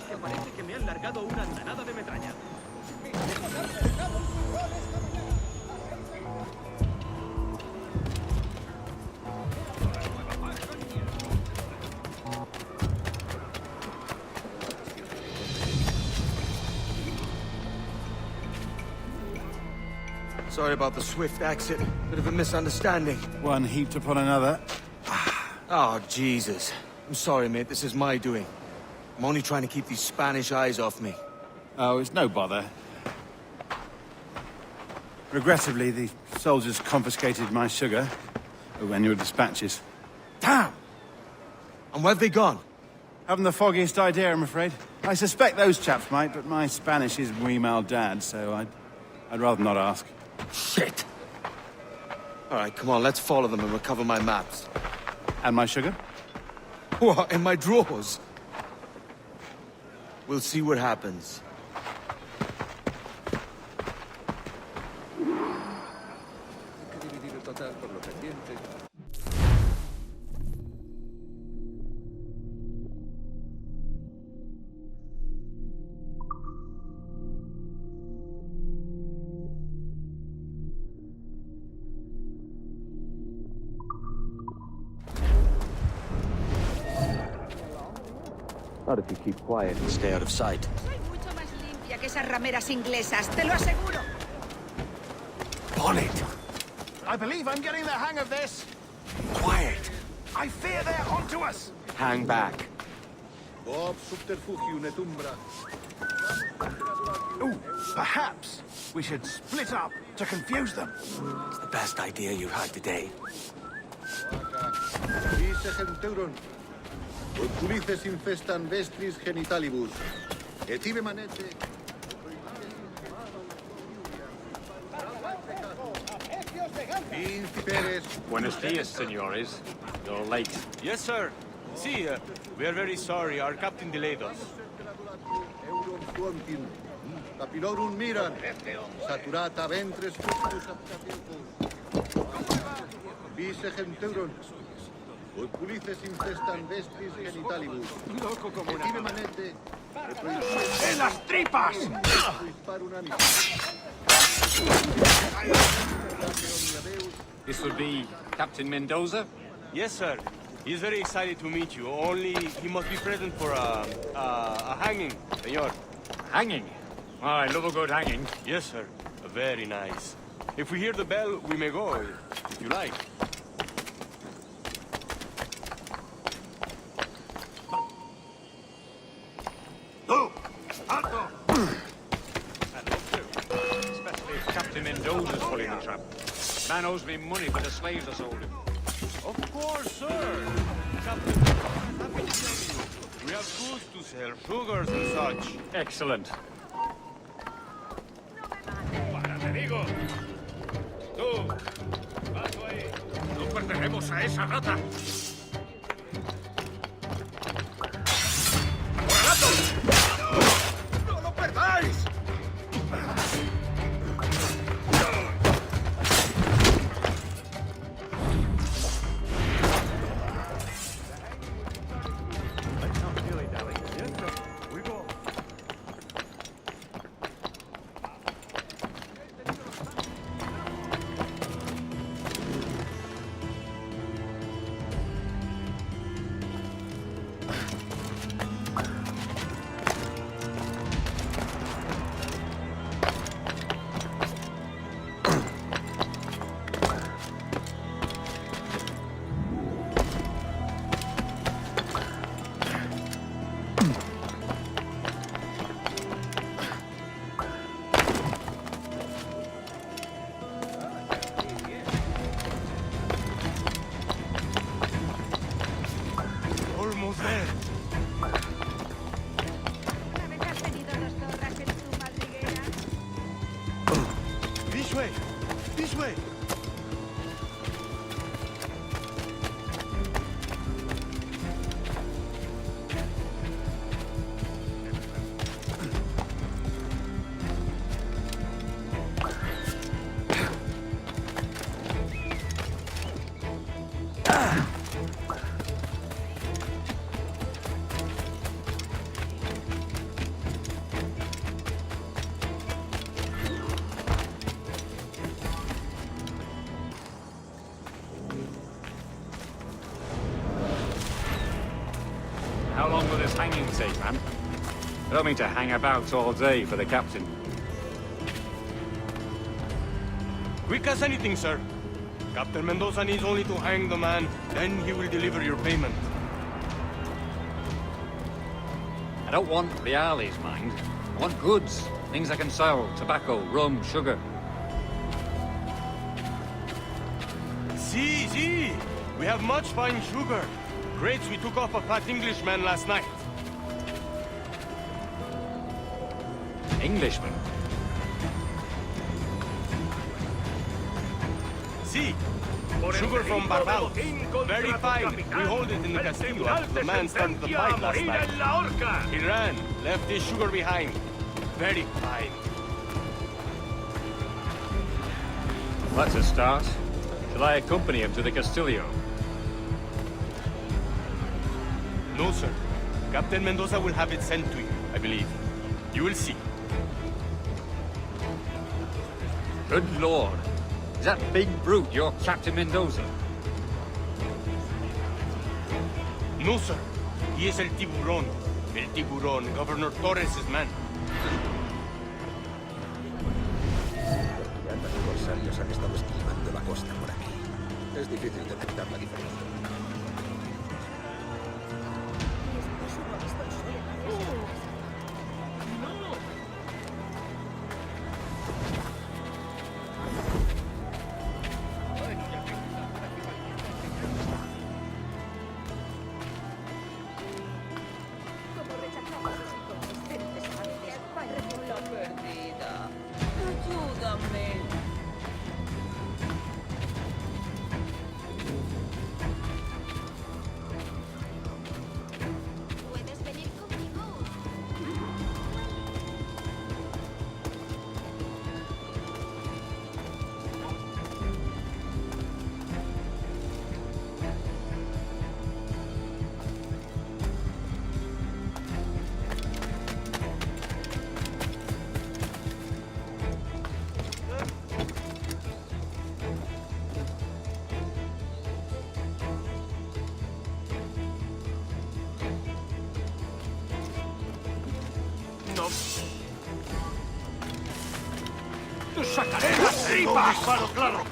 Que parece que me han largado una andanada de metralla. Sorry about the swift exit. Bit of a misunderstanding. One heaped upon another. Oh, Jesus. I'm sorry, mate. This is my doing. I'm only trying to keep these Spanish eyes off me. Oh, it's no bother. Regrettably, the soldiers confiscated my sugar when your dispatches. Damn! And where have they gone? Haven't the foggiest idea, I'm afraid. I suspect those chaps might, but my Spanish is wee mal dad, so I'd rather not ask. Shit! Alright, come on, let's follow them and recover my maps. And my sugar? What, in my drawers? We'll see what happens. Not if you keep quiet and stay out of sight. Soy mucho más limpia que esas rameras inglesas, te lo aseguro. On it! I believe I'm getting the hang of this. Quiet! I fear they're onto us. Hang back. Ooh, perhaps we should split up to confuse them. It's the best idea you've had today. Oculices infestan vestris genitalibus. Et ibe manete... Buenos dias, senores. You're late. Yes, sir. See, we are very sorry. Our captain delayed us. Euron quantin. Capilorum miran. Saturata ventres fructus aptapilcus. Vice genteuron. Oculices infestan vestris genitalibus. Et ibe manete... ¡En las tripas! This would be Captain Mendoza? Yes, sir. He's very excited to meet you. Only he must be present for a hanging, senor. Hanging? Oh, I love a good hanging. Yes, sir. Very nice. If we hear the bell, we may go, if you like. Especially if Captain Mendoza's pulling the trap. Man owes me money for the slaves I sold him. Of course, sir. Captain, happy to tell you. We have goods to sell, sugars and such. Excellent. ¡Para, te digo! ¡Tú! ¡Paso ahí! ¡No pertenecemos a esa rata! ¡No lo perdáis! How long will this hanging take, man? I don't mean to hang about all day for the captain. Quick as anything, sir. Captain Mendoza needs only to hang the man, then he will deliver your payment. I don't want reales, mind. I want goods. Things I can sell. Tobacco, rum, sugar. See. We have much fine sugar. Crates we took off a fat Englishman last night. Englishman? See. Sugar from Barbados. Very fine. We hold it in the castillo after the man started the fight last night. He ran. Left his sugar behind. Very fine. That's a start. Shall I accompany him to the Castillo? No, sir. Captain Mendoza will have it sent to you, I believe. You will see. Good lord. Is that big brute your Captain Mendoza? No, sir. He is El Tiburón. El Tiburón, Governor Torres' man. Los corsarios han estado esquivando la costa por aquí. Es difícil detectar la diferencia. ¡Te sacaré las tripas! ¡Disparo, claro!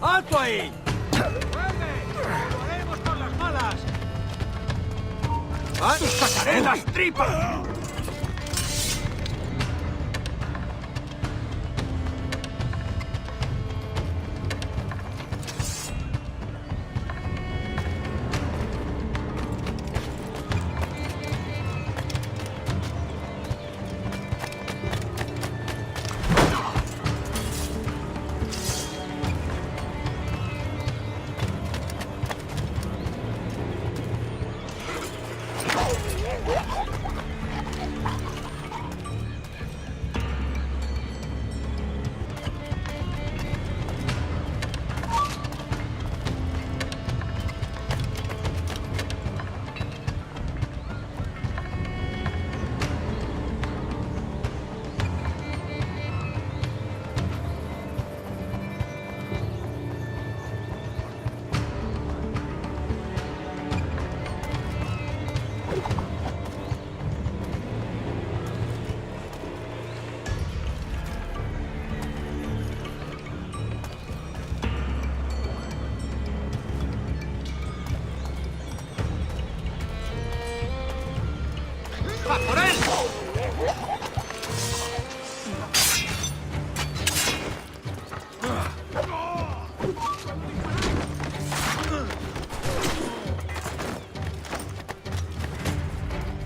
¡Alto ahí! ¡Sacaré las tripas!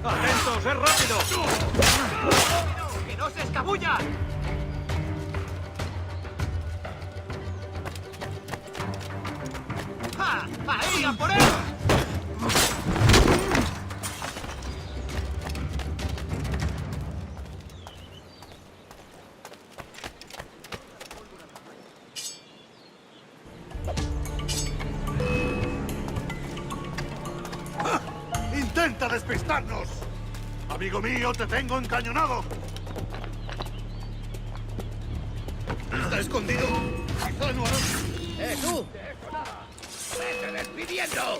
¡Atentos, es rápido! ¡Que no se escabullan! ¡Ja! ¡Ahí, a por él! ¡Intenta despistarnos! Amigo mío, te tengo encañonado. ¿Está escondido? Quizá no hará... tú! ¡Vete despidiendo!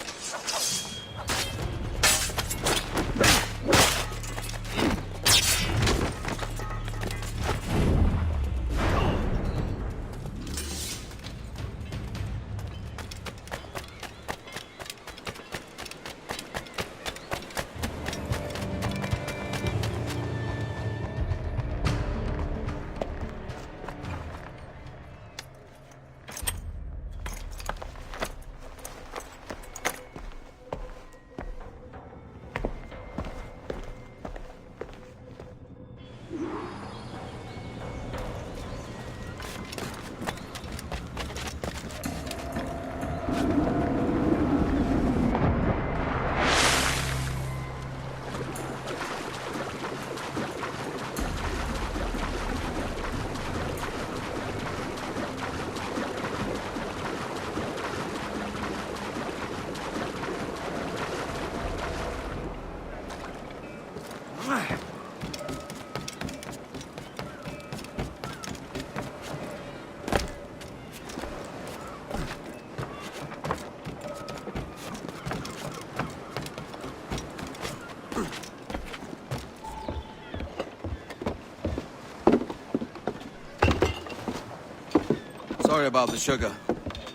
Sorry about the sugar.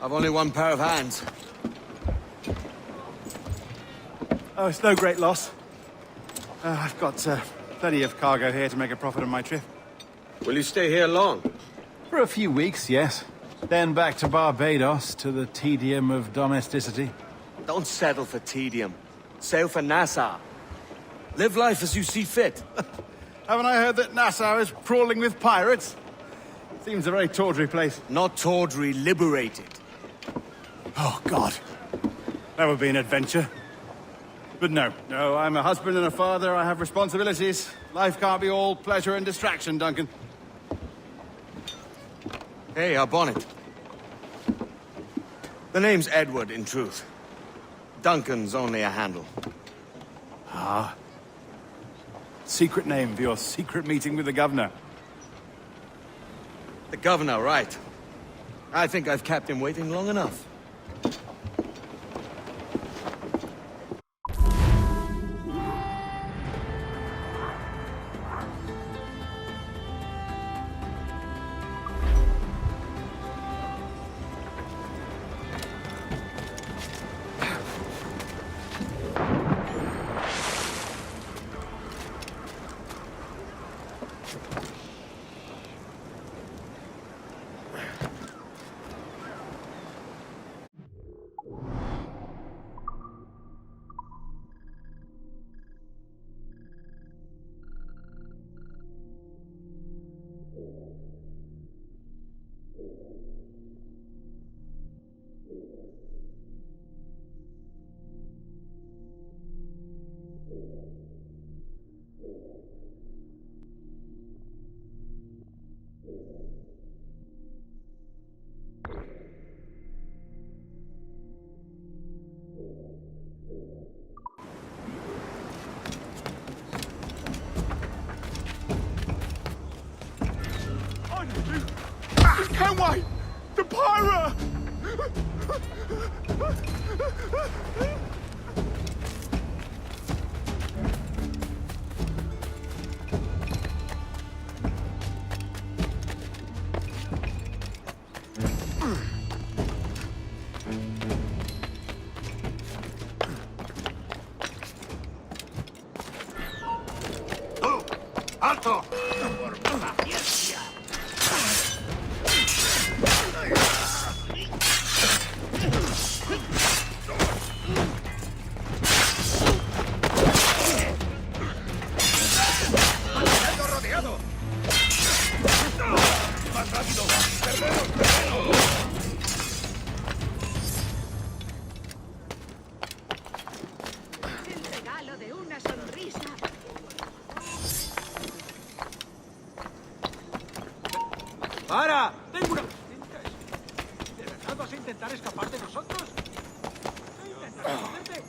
I've only one pair of hands. Oh, it's no great loss. I've got plenty of cargo here to make a profit on my trip. Will you stay here long? For a few weeks, yes. Then back to Barbados, to the tedium of domesticity. Don't settle for tedium. Sail for Nassau. Live life as you see fit. Haven't I heard that Nassau is crawling with pirates? Seems a very tawdry place. Not tawdry, liberated. Oh, God. That would be an adventure. But no, I'm a husband and a father. I have responsibilities. Life can't be all pleasure and distraction, Duncan. Hey, our bonnet. The name's Edward, in truth. Duncan's only a handle. Ah. Secret name for your secret meeting with the governor. The governor, right. I think I've kept him waiting long enough. It's Kenway! The pirate! ¡Alto! rodeado! ¡Más rápido! ¡Terreno! El regalo de una sonrisa. ¡Para! ¡Tengo una... ¿De verdad vas a intentar escapar de nosotros?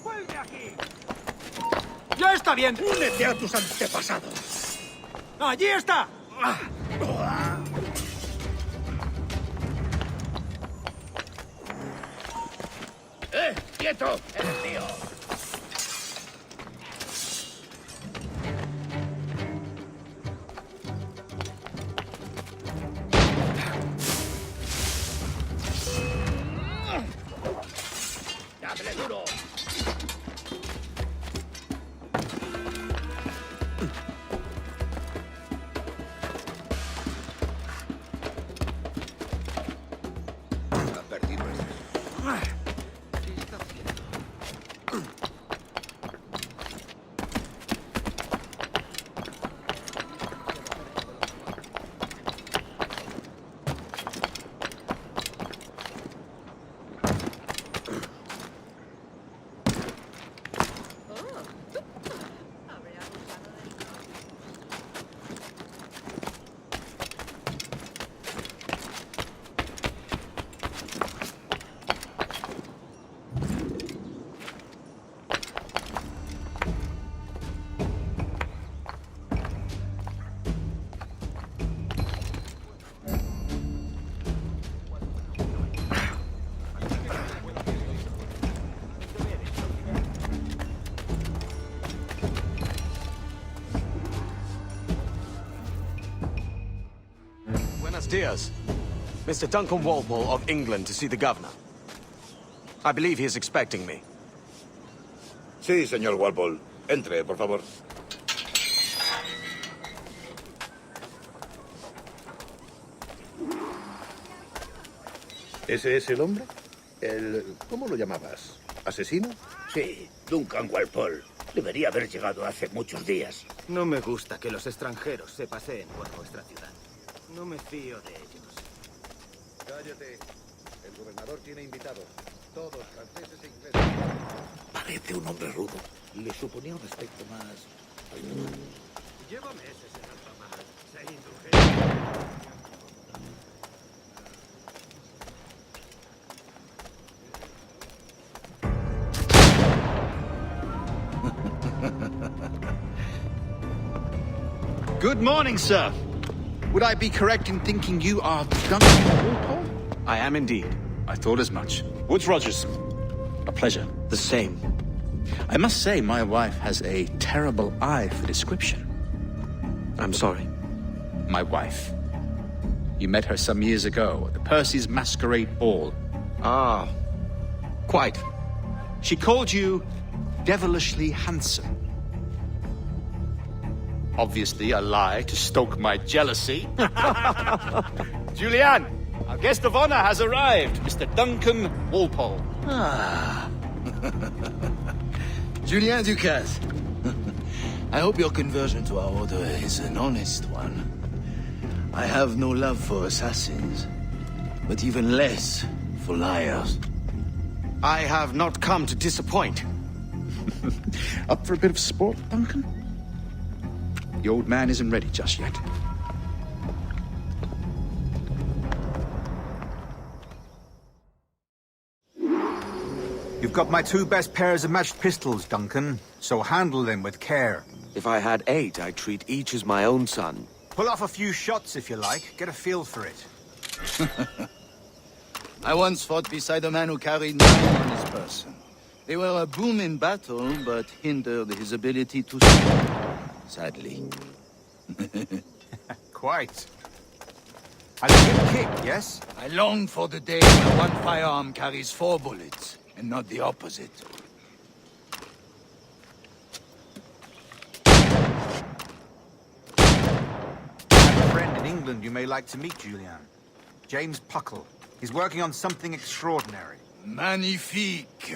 ¡Vuelve aquí! ¡Ya está bien! ¡Únete a tus antepasados! ¡Allí está! ¡Quieto! ¡Eres mío! ¡Dale duro! Ha perdido esto. Buenos dias. Mr. Duncan Walpole of England to see the governor. I believe he is expecting me. Sí, señor Walpole. Entre, por favor. ¿Ese es el hombre? ¿Cómo lo llamabas? ¿Asesino? Sí, Duncan Walpole. Debería haber llegado hace muchos días. No me gusta que los extranjeros se paseen por nuestra ciudad. No me fío de ellos. Cállate. El gobernador tiene invitados. Todos franceses e ingleses. Parece un hombre rudo. Le suponía un aspecto más... Llevo meses en alta mar. Sé indulgente. Good morning, sir. Would I be correct in thinking you are Duncan Walpole? I am indeed. I thought as much. Woods Rogers. A pleasure. The same. I must say, my wife has a terrible eye for description. I'm sorry. My wife. You met her some years ago at the Percy's Masquerade Ball. Ah, quite. She called you devilishly handsome. Obviously a lie to stoke my jealousy. Julianne, our guest of honor has arrived, Mr. Duncan Walpole. Ah. Julien Ducasse. I hope your conversion to our order is an honest one. I have no love for assassins, but even less for liars. I have not come to disappoint. Up for a bit of sport, Duncan? The old man isn't ready just yet. You've got my 2 best pairs of matched pistols, Duncan, so handle them with care. If I had 8, I'd treat each as my own son. Pull off a few shots if you like. Get a feel for it. I once fought beside a man who carried 9 on his person. They were a boom in battle, but hindered his ability to swim, sadly. Quite. Has a good kick, yes? I long for the day where one firearm carries 4 bullets, and not the opposite. I have a friend in England you may like to meet, Julian. James Puckle. He's working on something extraordinary. Magnifique.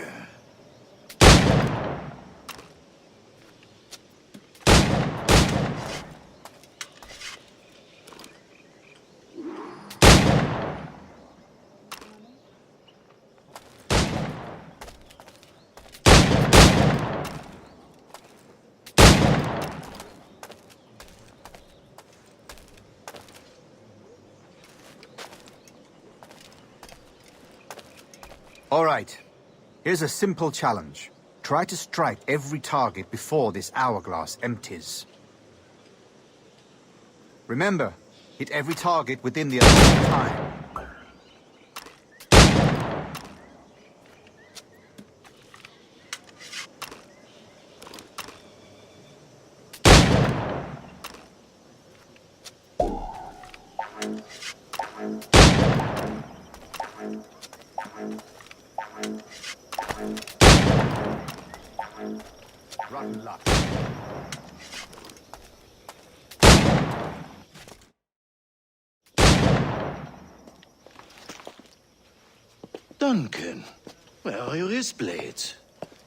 All right. Here's a simple challenge. Try to strike every target before this hourglass empties. Remember, hit every target within the allotted time. Rotten luck. Duncan, where are your wrist blades?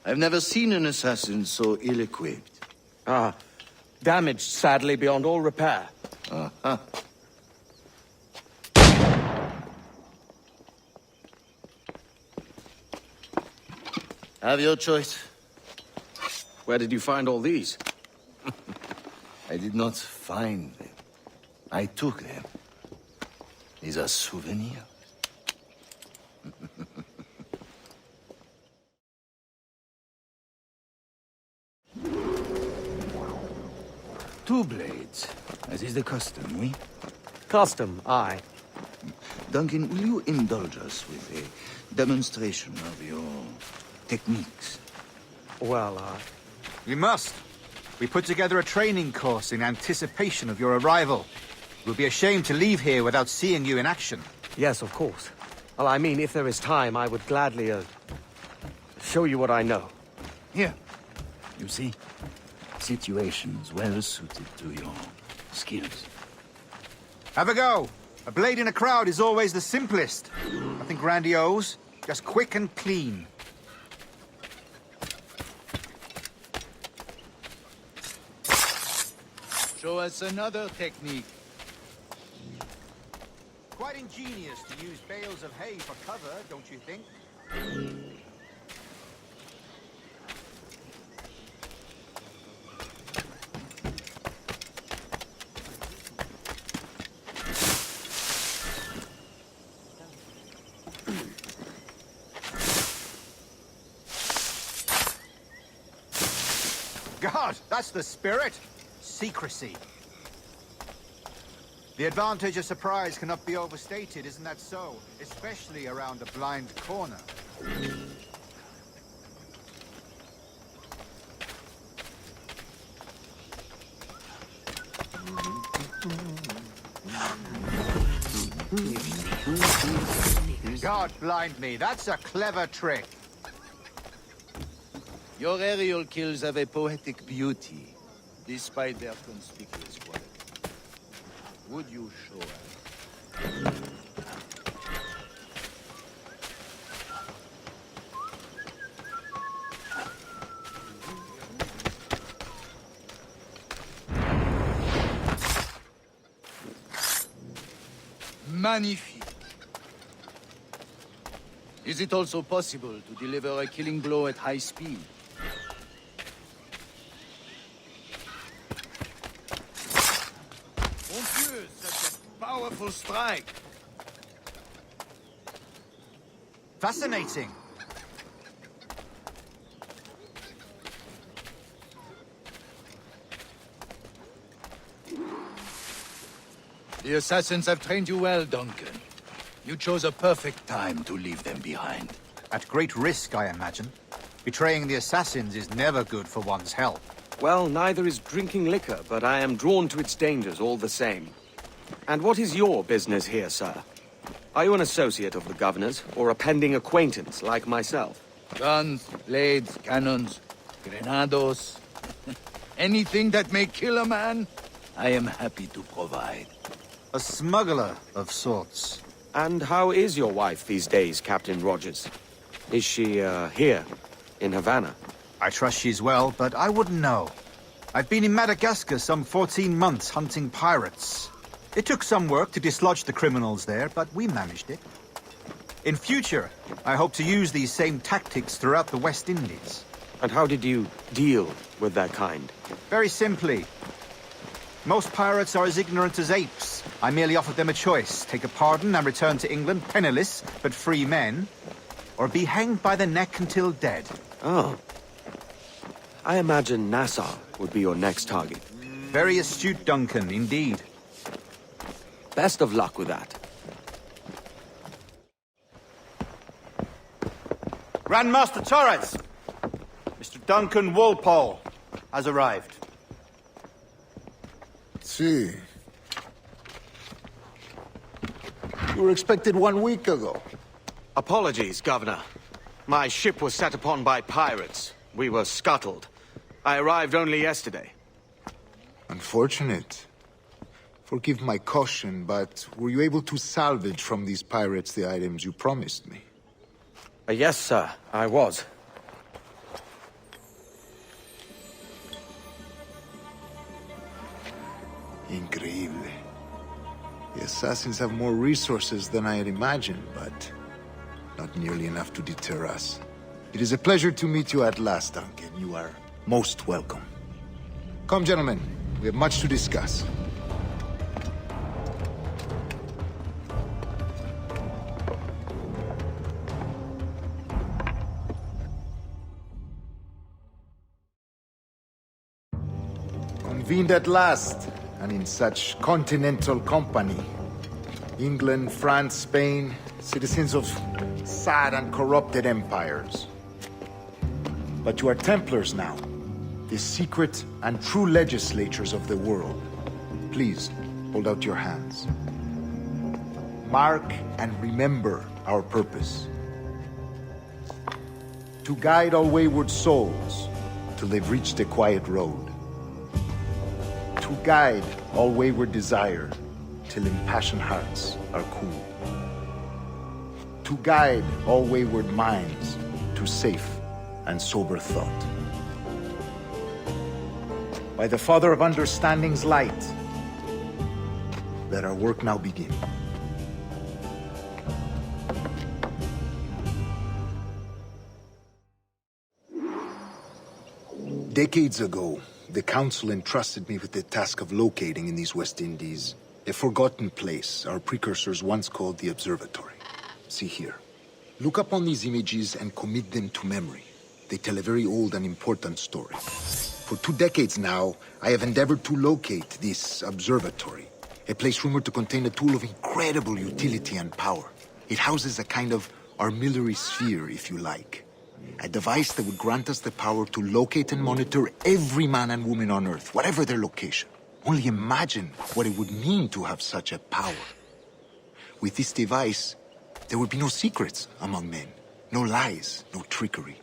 I've never seen an assassin so ill-equipped. Ah, damaged sadly beyond all repair. Uh-huh. Have your choice. Where did you find all these? I did not find them. I took them. These are souvenirs. Two blades, as is the custom, oui? Custom, aye. Duncan, will you indulge us with a demonstration of your techniques? Well, We must. We put together a training course in anticipation of your arrival. It would be a shame to leave here without seeing you in action. yes, of course. Well, I mean, if there is time, I would gladly, show you what I know. Here. You see? Situations well suited to your skills. Have a go. A blade in a crowd is always the simplest. Nothing grandiose, just quick and clean. Show us another technique. Quite ingenious to use bales of hay for cover, don't you think? God, that's the spirit. Secrecy. The advantage of surprise cannot be overstated, isn't that so? Especially around a blind corner. God blind me, that's a clever trick. Your aerial kills have a poetic beauty, despite their conspicuous quality. Would you show us? Magnifique. Is it also possible to deliver a killing blow at high speed? Mon Dieu, such a powerful strike! Fascinating. The assassins have trained you well, Duncan. You chose a perfect time to leave them behind. At great risk, I imagine. Betraying the assassins is never good for one's health. Well, neither is drinking liquor, but I am drawn to its dangers all the same. And what is your business here, sir? Are you an associate of the governor's, or a pending acquaintance like myself? Guns, blades, cannons, grenados. Anything that may kill a man, I am happy to provide. A smuggler of sorts. And how is your wife these days, Captain Rogers? Is she, here, in Havana? I trust she's well, but I wouldn't know. I've been in Madagascar some 14 months hunting pirates. It took some work to dislodge the criminals there, but we managed it. In future, I hope to use these same tactics throughout the West Indies. And how did you deal with that kind? Very simply. Most pirates are as ignorant as apes. I merely offered them a choice. Take a pardon and return to England, penniless, but free men. Or be hanged by the neck until dead. Oh. I imagine Nassau would be your next target. Very astute, Duncan, indeed. Best of luck with that. Grandmaster Torres! Mr. Duncan Walpole has arrived. See. You were expected 1 week ago. Apologies, Governor. My ship was set upon by pirates. We were scuttled. I arrived only yesterday. Unfortunate. Forgive my caution, but were you able to salvage from these pirates the items you promised me? Yes, sir, I was. Increíble. The assassins have more resources than I had imagined, but not nearly enough to deter us. It is a pleasure to meet you at last, Duncan. You are most welcome. Come, gentlemen. We have much to discuss. Convened at last, and in such continental company. England, France, Spain, citizens of sad and corrupted empires. But you are Templars now, the secret and true legislators of the world. Please, hold out your hands. Mark and remember our purpose. To guide all wayward souls till they've reached the quiet road. To guide all wayward desire till impassioned hearts are cool. To guide all wayward minds to safe and sober thought. By the Father of Understanding's light, let our work now begin. Decades ago, the Council entrusted me with the task of locating in these West Indies a forgotten place our precursors once called the Observatory. See here. Look upon these images and commit them to memory. They tell a very old and important story. For 2 decades now, I have endeavored to locate this observatory, a place rumored to contain a tool of incredible utility and power. It houses a kind of armillary sphere, if you like. A device that would grant us the power to locate and monitor every man and woman on Earth, whatever their location. Only imagine what it would mean to have such a power. With this device, there would be no secrets among men, no lies, no trickery.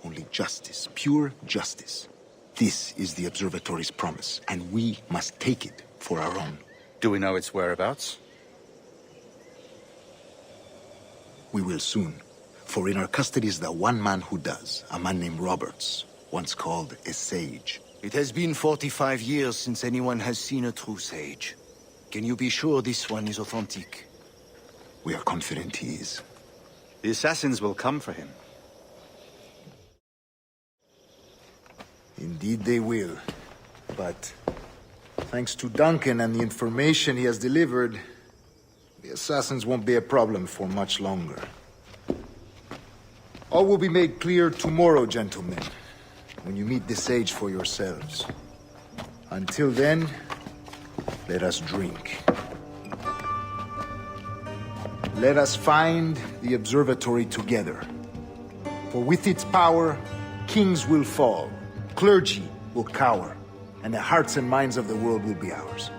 Only justice, pure justice. This is the observatory's promise, and we must take it for our own. Do we know its whereabouts? We will soon. For in our custody is the one man who does, a man named Roberts, once called a sage. It has been 45 years since anyone has seen a true sage. Can you be sure this one is authentic? We are confident he is. The assassins will come for him. Indeed they will. But thanks to Duncan and the information he has delivered, the assassins won't be a problem for much longer. All will be made clear tomorrow, gentlemen, when you meet the sage for yourselves. Until then, let us drink. Let us find the observatory together. For with its power, kings will fall, clergy will cower, and the hearts and minds of the world will be ours.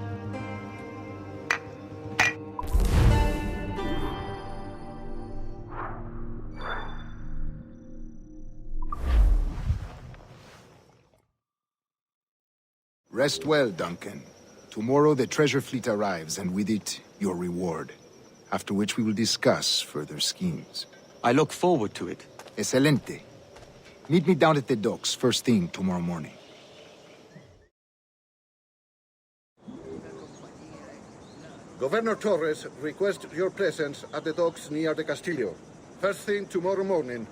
Rest well, Duncan. Tomorrow the treasure fleet arrives, and with it, your reward. After which we will discuss further schemes. I look forward to it. Excelente. Meet me down at the docks first thing tomorrow morning. Governor Torres requests your presence at the docks near the Castillo. First thing tomorrow morning.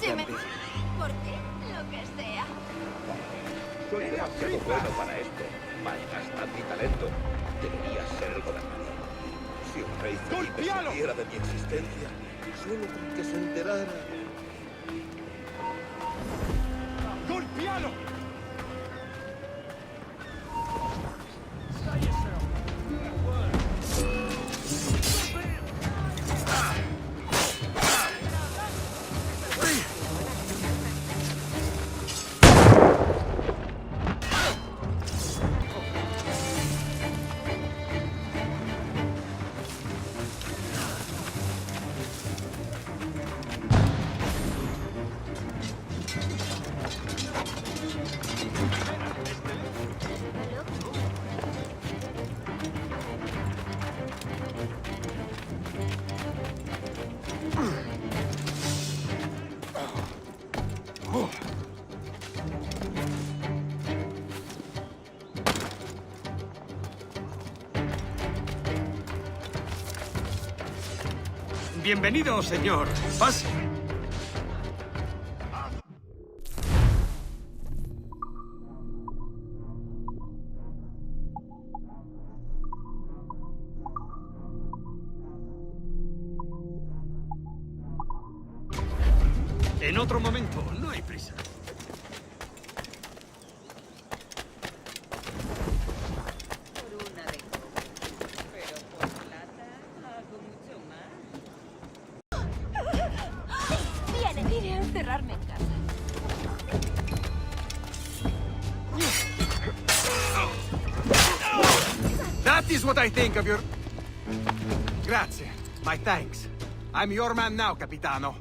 Se me... ¿Por qué? Lo que sea. Soy demasiado bueno para esto. Malgastar mi talento. Deberías ser el gobernador. Si un rey Felipe supiera de mi existencia, solo con que se enterara... ¡Golpealo! Bienvenido, señor. Pase. En otro momento, no hay prisa. encerrarme en casa. That is what I think of your... Grazie. My thanks. I'm your man now, Capitano.